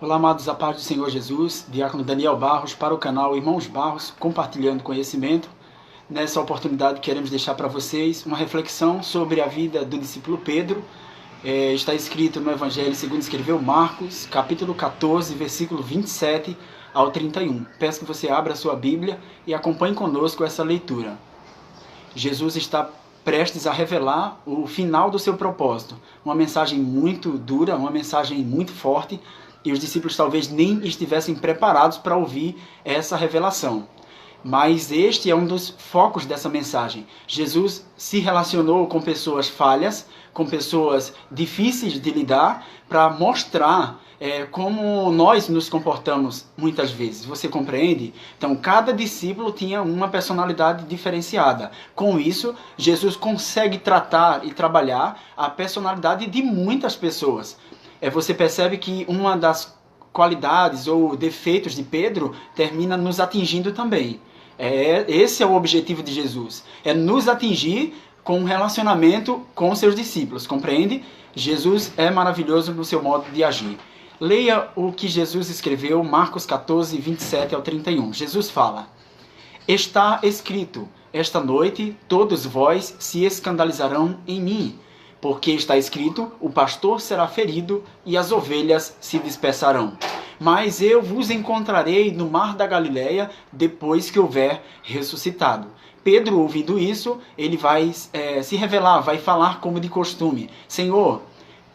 Olá, amados, a paz do Senhor Jesus, Diácono Daniel Barros, para o canal Irmãos Barros, compartilhando conhecimento. Nessa oportunidade queremos deixar para vocês uma reflexão sobre a vida do discípulo Pedro. Está escrito no Evangelho segundo escreveu Marcos, capítulo 14, versículo 27 ao 31. Peço que você abra a sua Bíblia e acompanhe conosco essa leitura. Jesus está prestes a revelar o final do seu propósito. Uma mensagem muito dura, uma mensagem muito forte, e os discípulos talvez nem estivessem preparados para ouvir essa revelação. Mas este é um dos focos dessa mensagem. Jesus se relacionou com pessoas falhas, com pessoas difíceis de lidar, para mostrar como nós nos comportamos muitas vezes. Você compreende? Então, cada discípulo tinha uma personalidade diferenciada. Com isso, Jesus consegue tratar e trabalhar a personalidade de muitas pessoas. Você percebe que uma das qualidades ou defeitos de Pedro termina nos atingindo também. Esse é o objetivo de Jesus. É nos atingir com um relacionamento com seus discípulos. Compreende? Jesus é maravilhoso no seu modo de agir. Leia o que Jesus escreveu, Marcos 14, 27 ao 31. Jesus fala: Está escrito, esta noite todos vós se escandalizarão em mim. Porque está escrito, o pastor será ferido e as ovelhas se dispersarão. Mas eu vos encontrarei no mar da Galileia depois que houver ressuscitado. Pedro, ouvindo isso, ele vai se revelar, vai falar como de costume. Senhor,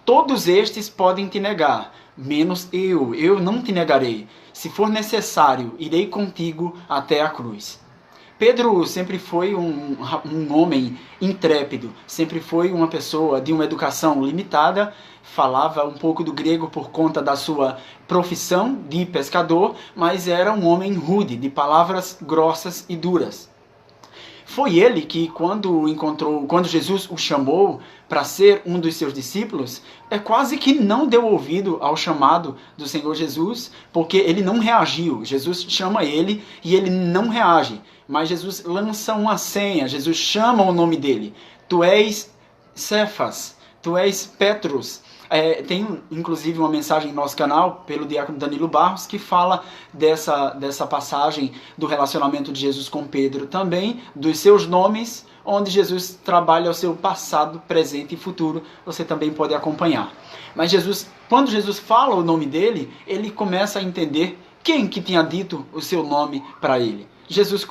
todos estes podem te negar, menos eu não te negarei. Se for necessário, irei contigo até a cruz. Pedro sempre foi um homem intrépido, sempre foi uma pessoa de uma educação limitada, falava um pouco do grego por conta da sua profissão de pescador, mas era um homem rude, de palavras grossas e duras. Foi ele que, quando Jesus o chamou para ser um dos seus discípulos, quase que não deu ouvido ao chamado do Senhor Jesus, porque ele não reagiu. Jesus chama ele e ele não reage. Mas Jesus lança uma senha, Jesus chama o nome dele. Tu és Cefas, tu és Petros. Tem inclusive uma mensagem no nosso canal, pelo Diácono Danilo Barros, que fala dessa passagem do relacionamento de Jesus com Pedro também, dos seus nomes, onde Jesus trabalha o seu passado, presente e futuro. Você também pode acompanhar. Mas quando Jesus fala o nome dele, ele começa a entender quem que tinha dito o seu nome para ele. Jesus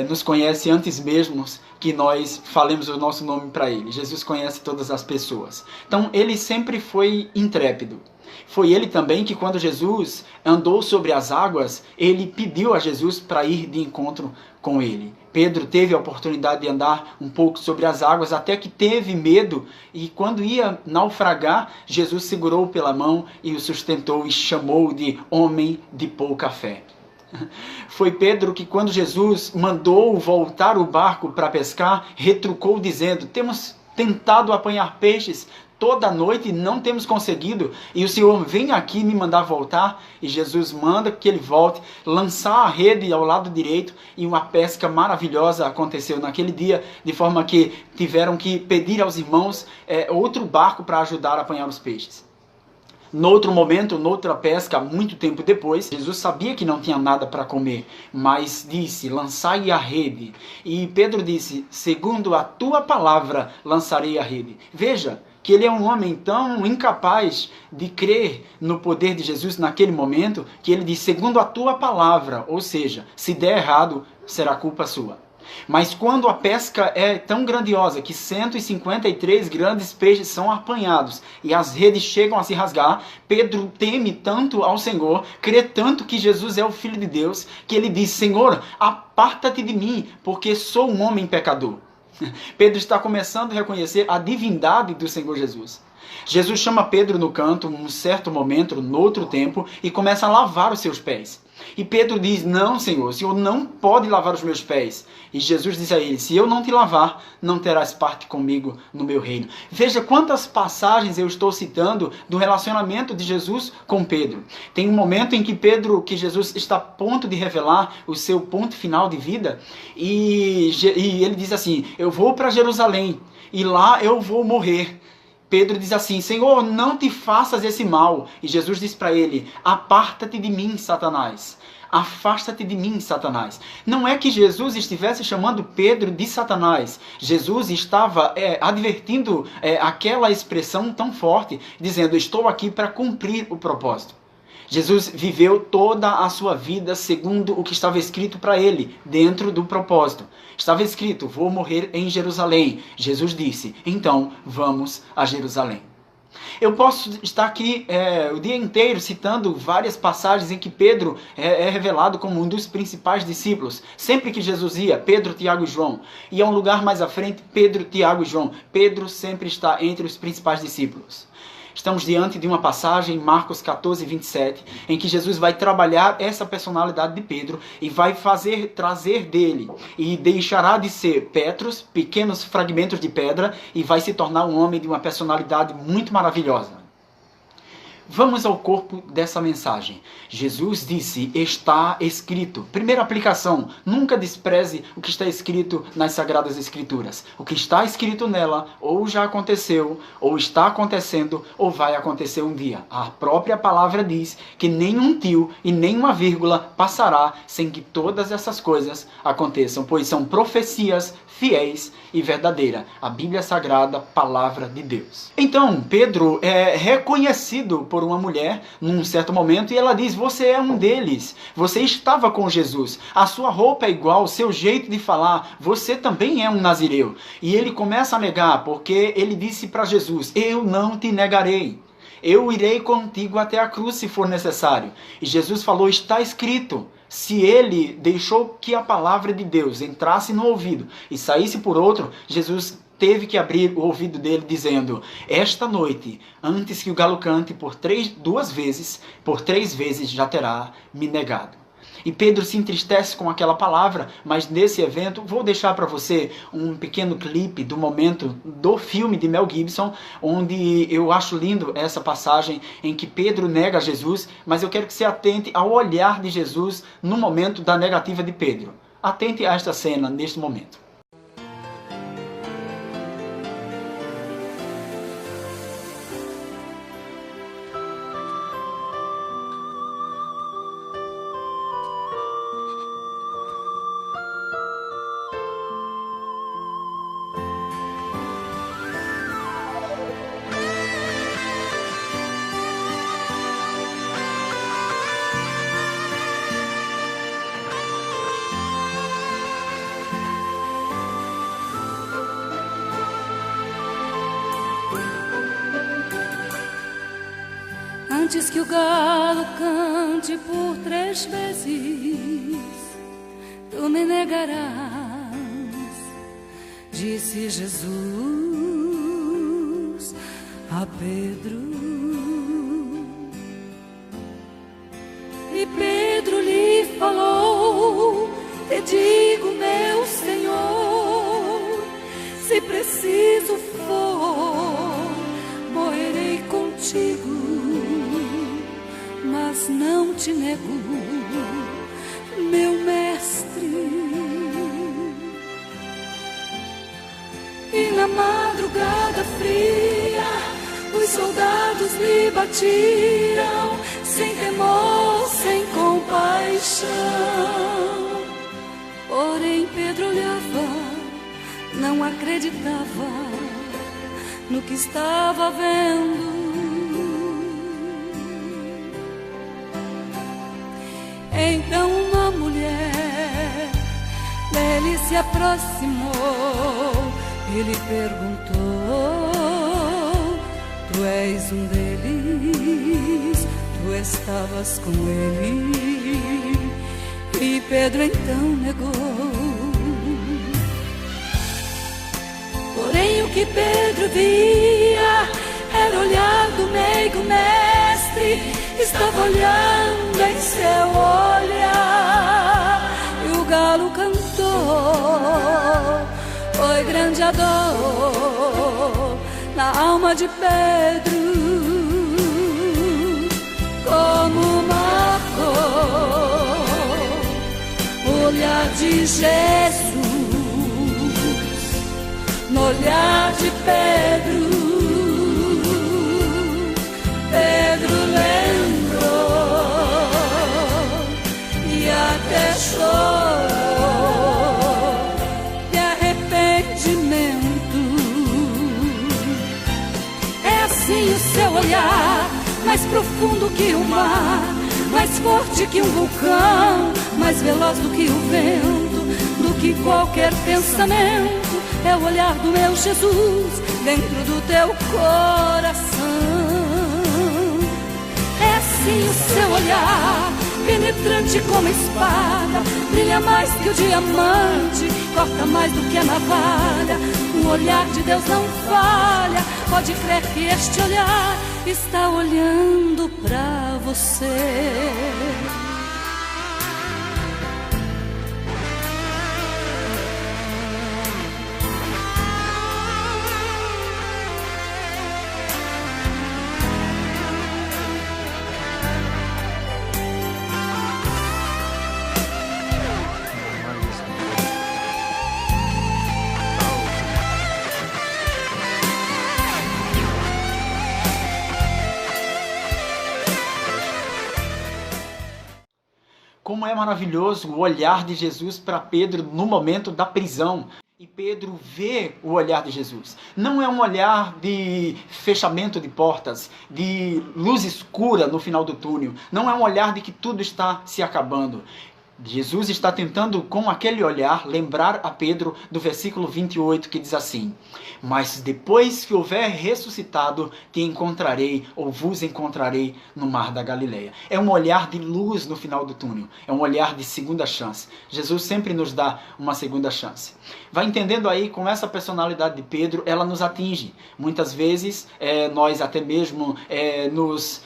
nos conhece antes mesmo que nós falemos o nosso nome para ele. Jesus conhece todas as pessoas. Então, ele sempre foi intrépido. Foi ele também que, quando Jesus andou sobre as águas, ele pediu a Jesus para ir de encontro com ele. Pedro teve a oportunidade de andar um pouco sobre as águas, até que teve medo, e quando ia naufragar, Jesus segurou pela mão e o sustentou e chamou de homem de pouca fé. Foi Pedro que, quando Jesus mandou voltar o barco para pescar, retrucou dizendo: temos tentado apanhar peixes toda a noite e não temos conseguido, e o Senhor vem aqui me mandar voltar? E Jesus manda que ele volte, lançar a rede ao lado direito, e uma pesca maravilhosa aconteceu naquele dia, de forma que tiveram que pedir aos irmãos outro barco para ajudar a apanhar os peixes. Noutro momento, noutra pesca, muito tempo depois, Jesus sabia que não tinha nada para comer, mas disse: lançai a rede. E Pedro disse: segundo a tua palavra, lançarei a rede. Veja que ele é um homem tão incapaz de crer no poder de Jesus naquele momento, que ele diz: segundo a tua palavra, ou seja, se der errado, será culpa sua. Mas quando a pesca é tão grandiosa que 153 grandes peixes são apanhados e as redes chegam a se rasgar, Pedro teme tanto ao Senhor, crê tanto que Jesus é o Filho de Deus, que ele diz: Senhor, aparta-te de mim, porque sou um homem pecador. Pedro está começando a reconhecer a divindade do Senhor Jesus. Jesus chama Pedro no canto, num certo momento, noutro tempo, e começa a lavar os seus pés. E Pedro diz: não, Senhor, o Senhor não pode lavar os meus pés. E Jesus diz a ele: se eu não te lavar, não terás parte comigo no meu reino. Veja quantas passagens eu estou citando do relacionamento de Jesus com Pedro. Tem um momento em que Jesus está a ponto de revelar o seu ponto final de vida, e ele diz assim: eu vou para Jerusalém, e lá eu vou morrer. Pedro diz assim: Senhor, não te faças esse mal. E Jesus diz para ele: aparta-te de mim, Satanás. Afasta-te de mim, Satanás. Não é que Jesus estivesse chamando Pedro de Satanás. Jesus estava advertindo aquela expressão tão forte, dizendo: estou aqui para cumprir o propósito. Jesus viveu toda a sua vida segundo o que estava escrito para ele, dentro do propósito. Estava escrito: vou morrer em Jerusalém. Jesus disse: então vamos a Jerusalém. Eu posso estar aqui o dia inteiro citando várias passagens em que Pedro é revelado como um dos principais discípulos. Sempre que Jesus ia, Pedro, Tiago e João. E a um lugar mais à frente, Pedro, Tiago e João. Pedro sempre está entre os principais discípulos. Estamos diante de uma passagem, Marcos 14, 27, em que Jesus vai trabalhar essa personalidade de Pedro e vai trazer dele, e deixará de ser Petros, pequenos fragmentos de pedra, e vai se tornar um homem de uma personalidade muito maravilhosa. Vamos ao corpo dessa mensagem. Jesus disse: está escrito. Primeira aplicação: nunca despreze o que está escrito nas Sagradas Escrituras. O que está escrito nela ou já aconteceu, ou está acontecendo, ou vai acontecer um dia. A própria palavra diz que nenhum tio e nenhuma vírgula passará sem que todas essas coisas aconteçam, pois são profecias fiéis e verdadeiras. A Bíblia Sagrada, palavra de Deus. Então, Pedro é reconhecido por uma mulher num certo momento e ela diz: você é um deles, você estava com Jesus, a sua roupa é igual, o seu jeito de falar, você também é um nazireu. E ele começa a negar, porque ele disse para Jesus: eu não te negarei, eu irei contigo até a cruz se for necessário. E Jesus falou: está escrito. Se ele deixou que a palavra de Deus entrasse no ouvido e saísse por outro, Jesus teve que abrir o ouvido dele dizendo: esta noite, antes que o galo cante por três vezes já terá me negado. E Pedro se entristece com aquela palavra, mas nesse evento vou deixar para você um pequeno clipe do momento do filme de Mel Gibson, onde eu acho lindo essa passagem em que Pedro nega Jesus, mas eu quero que você atente ao olhar de Jesus no momento da negativa de Pedro. Atente a esta cena neste momento. Antes que o galo cante por 3 vezes, tu me negarás, disse Jesus a Pedro. E Pedro lhe falou: te digo, meu Senhor, se preciso for, morrerei contigo, mas não te nego, meu mestre. E na madrugada fria, os soldados lhe batiam, sem temor, sem compaixão. Porém Pedro olhava, não acreditava no que estava vendo. Então uma mulher dele se aproximou e lhe perguntou: tu és um deles, tu estavas com ele? E Pedro então negou. Porém o que Pedro via era o olhar do meigo mestre, estava olhando em seu olhar. E o galo cantou, foi grande a dor na alma de Pedro, como marcou o olhar de Jesus no olhar de Pedro. mais profundo que o mar, mais forte que um vulcão, mais veloz do que o vento, do que qualquer pensamento. É o olhar do meu Jesus dentro do teu coração. É assim o seu olhar, penetrante como espada, brilha mais que o diamante, corta mais do que a navalha. O olhar de Deus não falha, pode crer que este olhar está olhando pra você. Como é maravilhoso o olhar de Jesus para Pedro no momento da prisão. E Pedro vê o olhar de Jesus. Não é um olhar de fechamento de portas, de luz escura no final do túnel. Não é um olhar de que tudo está se acabando. Jesus está tentando, com aquele olhar, lembrar a Pedro do versículo 28, que diz assim: mas depois que houver ressuscitado, te encontrarei, ou vos encontrarei no mar da Galileia. É um olhar de luz no final do túnel. É um olhar de segunda chance. Jesus sempre nos dá uma segunda chance. Vai entendendo aí, com essa personalidade de Pedro, ela nos atinge. Muitas vezes, nós até mesmo nos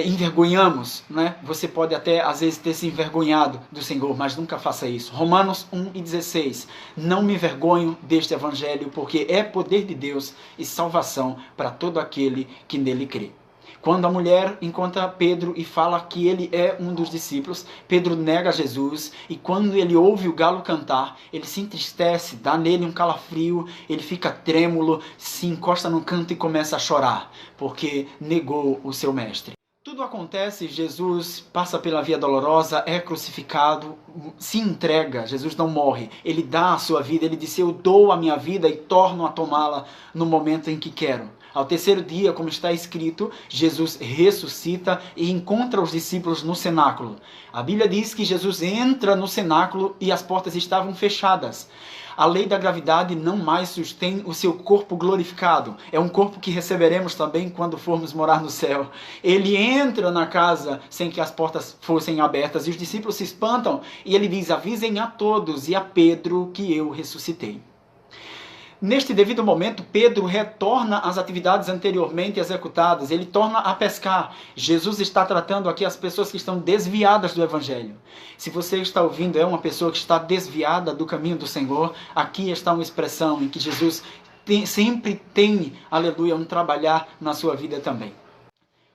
envergonhamos, né? Você pode até às vezes ter se envergonhado do Senhor, mas nunca faça isso. Romanos 1:16, não me envergonho deste evangelho, porque é poder de Deus e salvação para todo aquele que nele crê. Quando a mulher encontra Pedro e fala que ele é um dos discípulos, Pedro nega Jesus, e quando ele ouve o galo cantar, ele se entristece, dá nele um calafrio, ele fica trêmulo, se encosta no canto e começa a chorar, porque negou o seu mestre. Tudo acontece, Jesus passa pela via dolorosa, é crucificado, se entrega, Jesus não morre, ele dá a sua vida, ele disse: eu dou a minha vida e torno a tomá-la no momento em que quero. Ao terceiro dia, como está escrito, Jesus ressuscita e encontra os discípulos no cenáculo. A Bíblia diz que Jesus entra no cenáculo e as portas estavam fechadas. A lei da gravidade não mais sustém o seu corpo glorificado. É um corpo que receberemos também quando formos morar no céu. Ele entra na casa sem que as portas fossem abertas e os discípulos se espantam. E ele diz: avisem a todos e a Pedro que eu ressuscitei. Neste devido momento, Pedro retorna às atividades anteriormente executadas, ele torna a pescar. Jesus está tratando aqui as pessoas que estão desviadas do Evangelho. Se você está ouvindo, é uma pessoa que está desviada do caminho do Senhor, aqui está uma expressão em que Jesus sempre tem, aleluia, um trabalhar na sua vida também.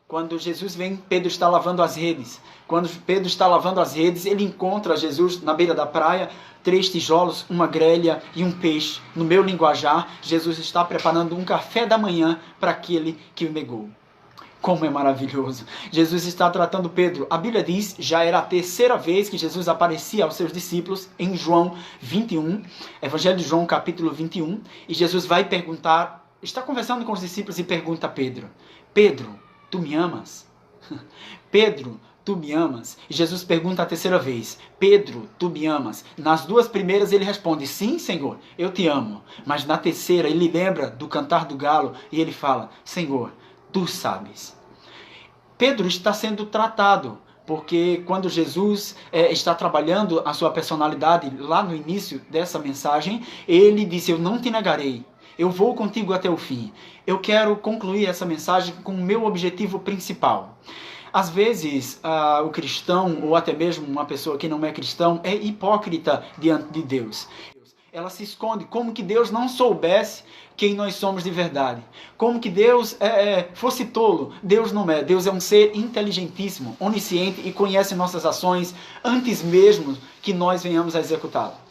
Quando Jesus vem, Pedro está lavando as redes. Quando Pedro está lavando as redes, ele encontra Jesus na beira da praia, 3 tijolos, uma grelha e um peixe. No meu linguajar, Jesus está preparando um café da manhã para aquele que o negou. Como é maravilhoso! Jesus está tratando Pedro. A Bíblia diz, já era a terceira vez que Jesus aparecia aos seus discípulos em João 21, Evangelho de João, capítulo 21, e Jesus vai perguntar, está conversando com os discípulos e pergunta a Pedro: Pedro, tu me amas? Pedro, tu me amas? E Jesus pergunta a terceira vez: Pedro, tu me amas? Nas duas primeiras ele responde: sim, Senhor, eu te amo. Mas na terceira ele lembra do cantar do galo e ele fala: Senhor, tu sabes. Pedro está sendo tratado, porque quando Jesus está trabalhando a sua personalidade lá no início dessa mensagem, ele disse: eu não te negarei. Eu vou contigo até o fim. Eu quero concluir essa mensagem com o meu objetivo principal. Às vezes, o cristão, ou até mesmo uma pessoa que não é cristão, é hipócrita diante de Deus. Ela se esconde, como que Deus não soubesse quem nós somos de verdade. Como que Deus fosse tolo. Deus não é. Deus é um ser inteligentíssimo, onisciente e conhece nossas ações antes mesmo que nós venhamos a executá-las.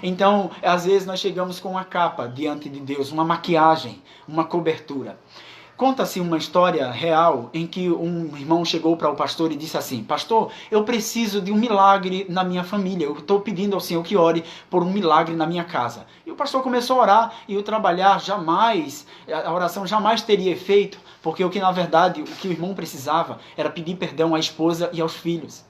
Então, às vezes nós chegamos com uma capa diante de Deus, uma maquiagem, uma cobertura. Conta-se uma história real em que um irmão chegou para o pastor e disse assim: pastor, eu preciso de um milagre na minha família, eu estou pedindo ao Senhor que ore por um milagre na minha casa. E o pastor começou a orar, e o trabalhar jamais, a oração jamais teria efeito, porque o que na verdade, o que o irmão precisava era pedir perdão à esposa e aos filhos.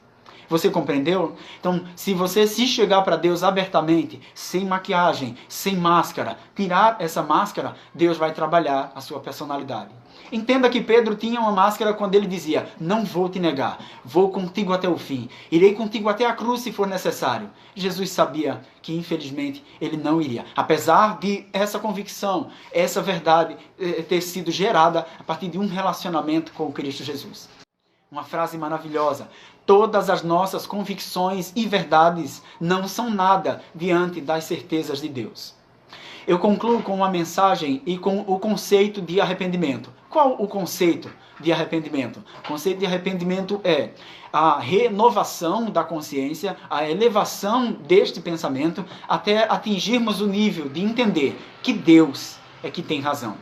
Você compreendeu? Então, se você chegar para Deus abertamente, sem maquiagem, sem máscara, tirar essa máscara, Deus vai trabalhar a sua personalidade. Entenda que Pedro tinha uma máscara quando ele dizia: não vou te negar, vou contigo até o fim, irei contigo até a cruz se for necessário. Jesus sabia que infelizmente ele não iria. Apesar de essa convicção, essa verdade ter sido gerada a partir de um relacionamento com Cristo Jesus. Uma frase maravilhosa: todas as nossas convicções e verdades não são nada diante das certezas de Deus. Eu concluo com uma mensagem e com o conceito de arrependimento. Qual o conceito de arrependimento? O conceito de arrependimento é a renovação da consciência, a elevação deste pensamento até atingirmos o nível de entender que Deus é que tem razão.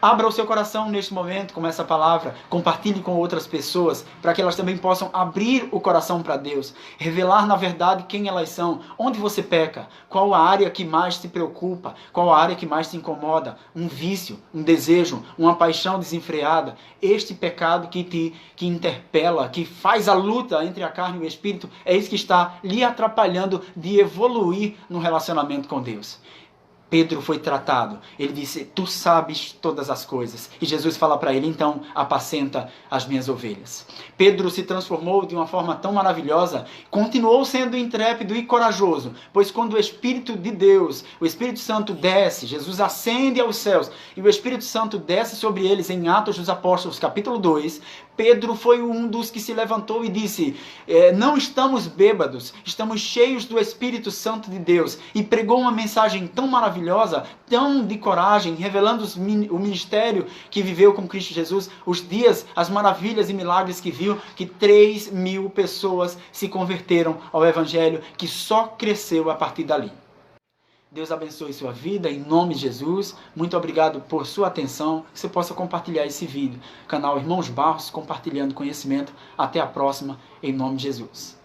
Abra o seu coração neste momento com essa palavra, compartilhe com outras pessoas, para que elas também possam abrir o coração para Deus, revelar na verdade quem elas são, onde você peca, qual a área que mais te preocupa, qual a área que mais te incomoda, um vício, um desejo, uma paixão desenfreada, este pecado que interpela, que faz a luta entre a carne e o espírito, é isso que está lhe atrapalhando de evoluir no relacionamento com Deus. Pedro foi tratado. Ele disse: tu sabes todas as coisas. E Jesus fala para ele: então apacenta as minhas ovelhas. Pedro se transformou de uma forma tão maravilhosa, continuou sendo intrépido e corajoso, pois quando o Espírito de Deus, o Espírito Santo desce, Jesus ascende aos céus e o Espírito Santo desce sobre eles em Atos dos Apóstolos, capítulo 2, Pedro foi um dos que se levantou e disse: não estamos bêbados, estamos cheios do Espírito Santo de Deus. E pregou uma mensagem tão maravilhosa, tão de coragem, revelando o ministério que viveu com Cristo Jesus, os dias, as maravilhas e milagres que viu, que 3.000 pessoas se converteram ao Evangelho, que só cresceu a partir dali. Deus abençoe sua vida, em nome de Jesus. Muito obrigado por sua atenção. Que você possa compartilhar esse vídeo. Canal Irmãos Barros, compartilhando conhecimento. Até a próxima, em nome de Jesus.